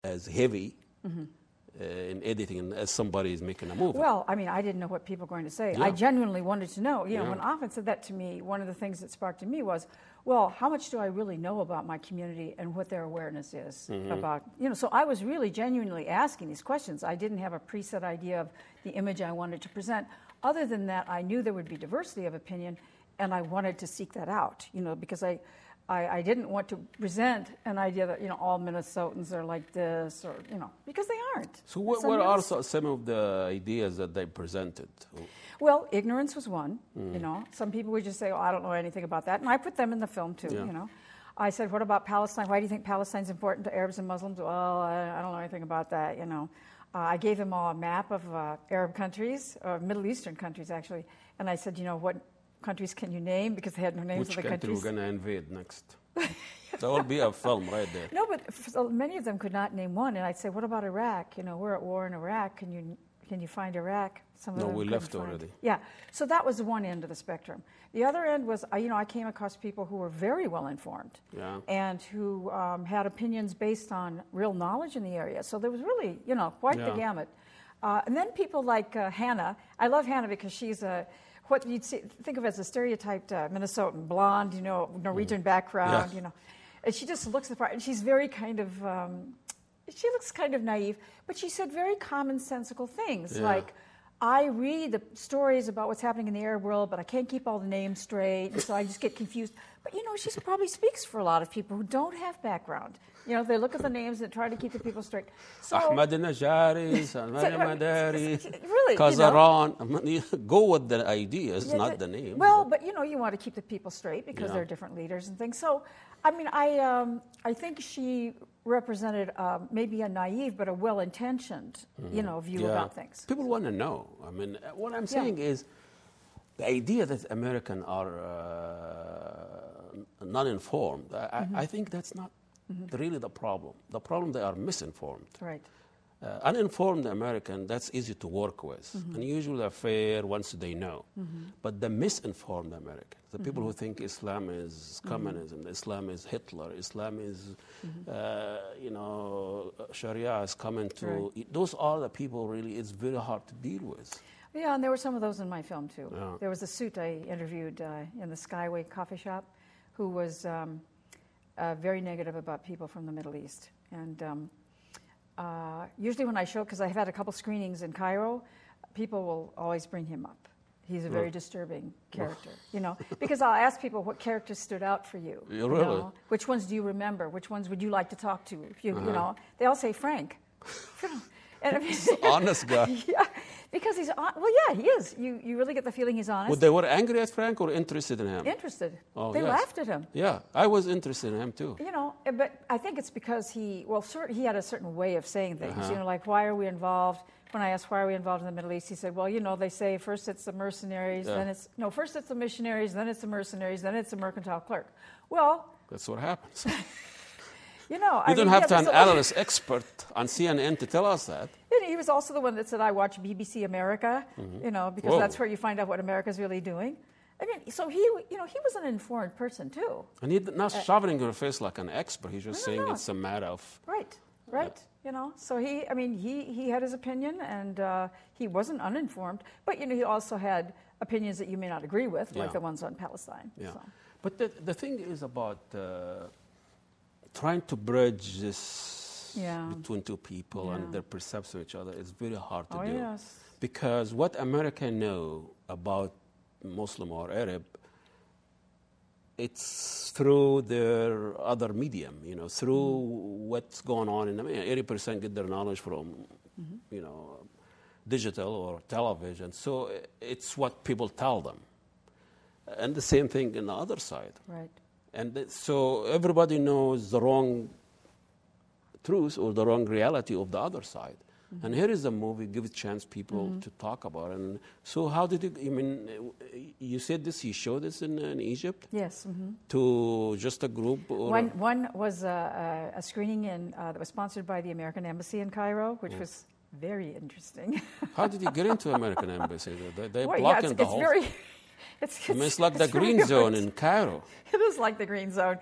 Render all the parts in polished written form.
as heavy in editing as somebody is making a movie. Well, I mean, I didn't know what people were going to say. Yeah. I genuinely wanted to know. Yeah. When Ahmed said that to me, one of the things that sparked in me was, well, how much do I really know about my community and what their awareness is about, so I was really genuinely asking these questions. I didn't have a preset idea of the image I wanted to present. Other than that, I knew there would be diversity of opinion, and I wanted to seek that out, because I didn't want to present an idea that, all Minnesotans are like this, or, because they aren't. So what are some of the ideas that they presented? Well, ignorance was one, Some people would just say, I don't know anything about that. And I put them in the film, too, I said, what about Palestine? Why do you think Palestine's important to Arabs and Muslims? Well, I don't know anything about that, I gave them all a map of Arab countries, or Middle Eastern countries, actually. And I said, what countries can you name? Because they had no names of the countries. Which country we're going to invade next? That will be a film right there. No, but many of them could not name one. And I'd say, what about Iraq? We're at war in Iraq. Can you find Iraq? Some of them we left find. already. Yeah. So that was one end of the spectrum. The other end was, I came across people who were very well informed and who had opinions based on real knowledge in the area. So there was really, quite the gamut. And then people like Hannah. I love Hannah because she's what you'd think of as a stereotyped Minnesotan, blonde, Norwegian background, And she just looks the part, and she's very kind of, she looks kind of naive, but she said very commonsensical things, like, I read the stories about what's happening in the Arab world, but I can't keep all the names straight, and so I just get confused. But, she probably speaks for a lot of people who don't have background. They look at the names and try to keep the people straight. So, Ahmed Najari, Salman Madari, really, Kazaran. Go with the ideas, not the names. Well, but you want to keep the people straight because they're different leaders and things. So, I mean, I think she represented maybe a naive but a well-intentioned, view about things. People want to know. I mean, what I'm saying is the idea that Americans are not informed. I think that's not really the problem. The problem, they are misinformed. Right. Uninformed American, that's easy to work with. And usually they're fair once they know. But the misinformed American, the people who think Islam is communism, Islam is Hitler, Islam is, Sharia is coming to... Those are the people really, it's very hard to deal with. Yeah, and there were some of those in my film, too. Yeah. There was a suit I interviewed in the Skyway coffee shop who was very negative about people from the Middle East. And usually when I show, because I've had a couple screenings in Cairo, people will always bring him up. He's a very disturbing character, because I'll ask people what characters stood out for you. Really? Which ones do you remember? Which ones would you like to talk to? If you, they all say Frank. And I mean, honest guy. Yeah, because he's he is. You really get the feeling he's honest. Well, they were angry at Frank or interested in him? Interested. Oh, they laughed at him. Yeah, I was interested in him too. But I think it's because he had a certain way of saying things. Like, why are we involved? When I asked why are we involved in the Middle East, he said, well, they say first it's the mercenaries, first it's the missionaries, then it's the mercenaries, then it's the mercantile clerk. Well, that's what happens. You don't have to an analyst expert on CNN to tell us that. He was also the one that said, I watch BBC America, because that's where you find out what America's really doing. I mean, so he was an informed person, too. And he's not shoving in your face like an expert. He's just saying it's a matter of... Right. So he had his opinion, and he wasn't uninformed. But, he also had opinions that you may not agree with, like the ones on Palestine. Yeah. So. But the thing is about... trying to bridge this between two people and their perception of each other is very hard to do. Yes. Because what Americans know about Muslim or Arab, it's through their other medium, through what's going on in America. 80% get their knowledge from, digital or television. So it's what people tell them. And the same thing in the other side. Right. And so everybody knows the wrong truth or the wrong reality of the other side. And here is a movie, gives chance people to talk about it. And so how did you said this, you showed this in Egypt? Yes. To just a group? Or one was a screening that was sponsored by the American Embassy in Cairo, which was very interesting. How did you get into American Embassy? They're blocking the whole... It's like the green zone in Cairo. It is like the green zone.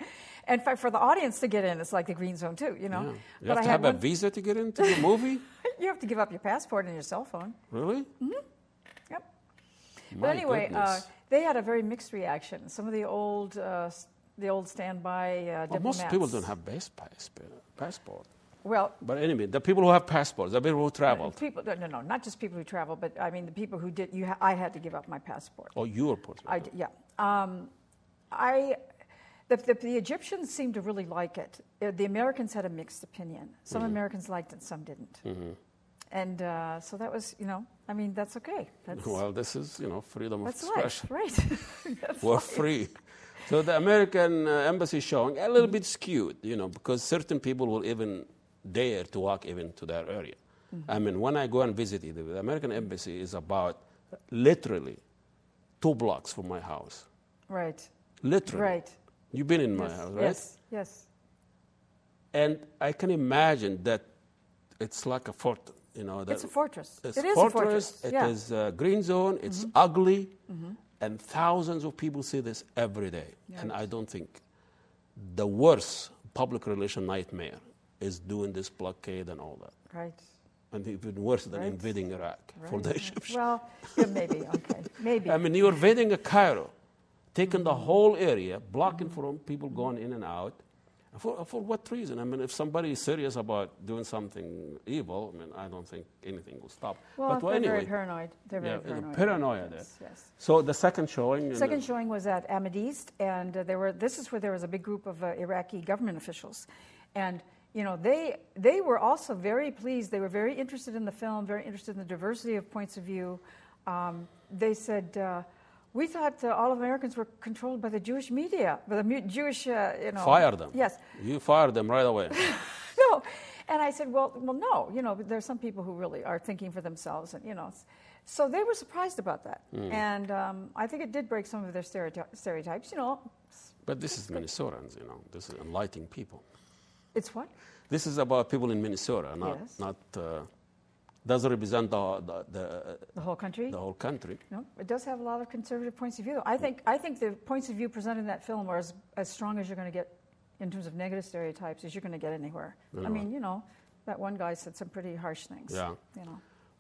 In fact, for the audience to get in, it's like the green zone too, you know. Yeah. You But have to have a visa to get into the movie? You have to give up your passport and your cell phone. Really? Mm-hmm. Yep. My But anyway, goodness. they had a very mixed reaction. Some of the old standby diplomats. Most people don't have passport. Well, but anyway, the people who have passports, the people who travel. No, not just people who travel, but I mean the people who did. I had to give up my passport. Oh, your passport. Yeah. The Egyptians seemed to really like it. The Americans had a mixed opinion. Some Americans liked it, some didn't. And so that was, I mean, that's okay. Well, this is, freedom of That's expression. life, right? We're free. So the American embassy showing a little bit skewed, because certain people will even dare to walk even to their area. I mean, when I go and visit it, the American embassy is about literally 2 blocks from my house. Right. Literally. Right. You've been in my house, right? Yes. And I can imagine that it's like a fort. It's a fortress. It is a fortress. It is a green zone. It's ugly. And thousands of people see this every day. Right. And I don't think the worst public relation nightmare is doing this blockade and all that. Right. And even worse than invading Iraq for the Egyptians. Well, yeah, maybe, okay, maybe. I mean, you're invading Cairo, taking the whole area, blocking from people going in and out. For what reason? I mean, if somebody is serious about doing something evil, I mean, I don't think anything will stop. Well, but they're anyway, very paranoid. They're very paranoid. Paranoia there. Yes. So the second showing? The second showing was at Ahmed East, and this is where there was a big group of Iraqi government officials. And they were also very pleased. They were very interested in the film, very interested in the diversity of points of view. They said, we thought all of Americans were controlled by the Jewish media, by the Jewish, Fire them. Yes. You fired them right away. No. And I said, well, no. There are some people who really are thinking for themselves, and so they were surprised about that. And I think it did break some of their stereotypes, But this is Minnesotans, This is enlightening people. It's what? This is about people in Minnesota, not doesn't represent the whole country. The whole country. No, it does have a lot of conservative points of view. I think the points of view presented in that film are as strong as you're going to get in terms of negative stereotypes as you're going to get anywhere. I mean, that one guy said some pretty harsh things. Yeah.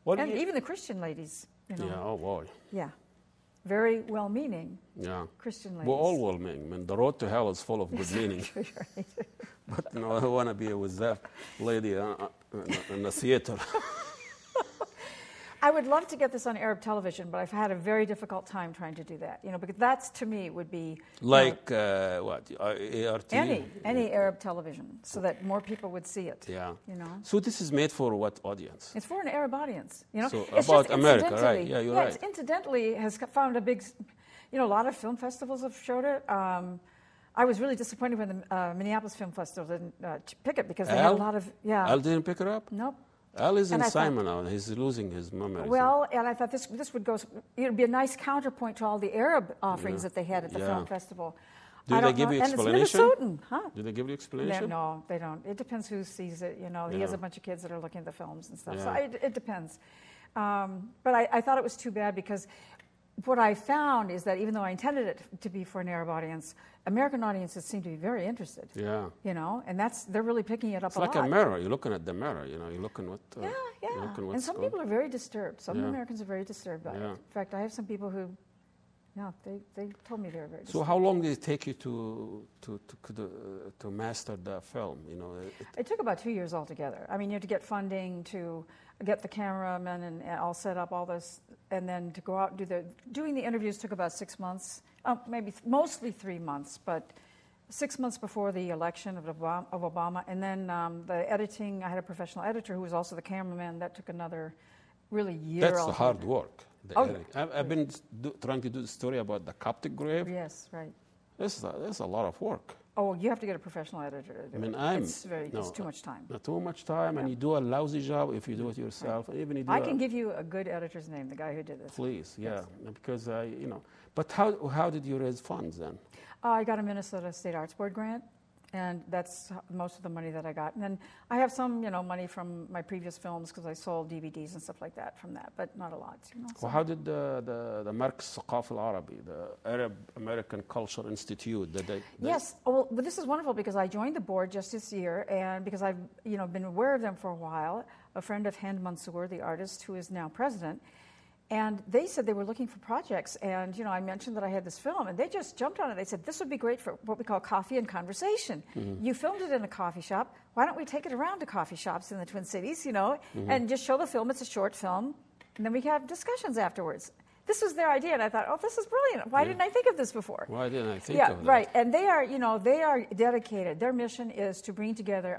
And even the Christian ladies. Yeah. Oh boy. Yeah. Very well-meaning. Yeah. Christian ladies. We're all well-meaning. I mean, the road to hell is full of good meaning. Right. But I don't want to be with that lady in the theater. I would love to get this on Arab television, but I've had a very difficult time trying to do that. Because that's, to me, would be like what? ART? Any Arab television, so that more people would see it. Yeah. So this is made for what audience? It's for an Arab audience. So it's about America, right? Yeah, you're right. It's incidentally has found a big, a lot of film festivals have showed it. I was really disappointed when the Minneapolis Film Festival didn't pick it because they had a lot of Al didn't pick it up? Nope. Al is in Simon now. He's losing his memory. Well, and I thought this would go. It would be a nice counterpoint to all the Arab offerings that they had at the film festival. Do they give you explanation? And it's Minnesotan, huh? Do they give you explanation? No, they don't. It depends who sees it. He has a bunch of kids that are looking at the films and stuff. Yeah. So it depends. But I thought it was too bad because what I found is that even though I intended it to be for an Arab audience, American audiences seem to be very interested. Yeah. And they're really picking it up a lot. It's like a mirror. You're looking at the mirror. You're looking what. Yeah. You're looking and some people are very disturbed. Some Americans are very disturbed by it. Yeah. In fact, I have some people who, they told me they were very disturbed. So how long did it take you to master the film? It took about 2 years altogether. I mean, you had to get funding to get the cameramen and all set up, all this, and then to go out and doing the interviews took about 6 months, maybe mostly 3 months, but 6 months before the election of Obama, and then the editing. I had a professional editor who was also the cameraman. That took another really year. That's the hard work. I've been trying to do the story about the Coptic grave. Yes, right. This is a lot of work. Oh, you have to get a professional editor to do it. It's too much time. Too much time, and you do a lousy job if you do it yourself. Right. Even I can give you a good editor's name, the guy who did this. Please, yes. Because But how did you raise funds then? I got a Minnesota State Arts Board grant, And that's most of the money that I got. And then I have some, money from my previous films because I sold DVDs and stuff like that from that, but not a lot. Well, how did the مركز الثقافي العربي, the Arab American Culture Institute, Yes, well, this is wonderful because I joined the board just this year, and because I've been aware of them for a while. A friend of Hind Mansour, the artist who is now president, and they said they were looking for projects, and I mentioned that I had this film, and they just jumped on it. They said, this would be great for what we call coffee and conversation. Mm-hmm. You filmed it in a coffee shop. Why don't we take it around to coffee shops in the Twin Cities, mm-hmm. and just show the film. It's a short film, and then we can have discussions afterwards. This was their idea, and I thought, oh, this is brilliant. Why didn't I think of this before? Why didn't I think of that? Yeah, right. And they are dedicated. Their mission is to bring together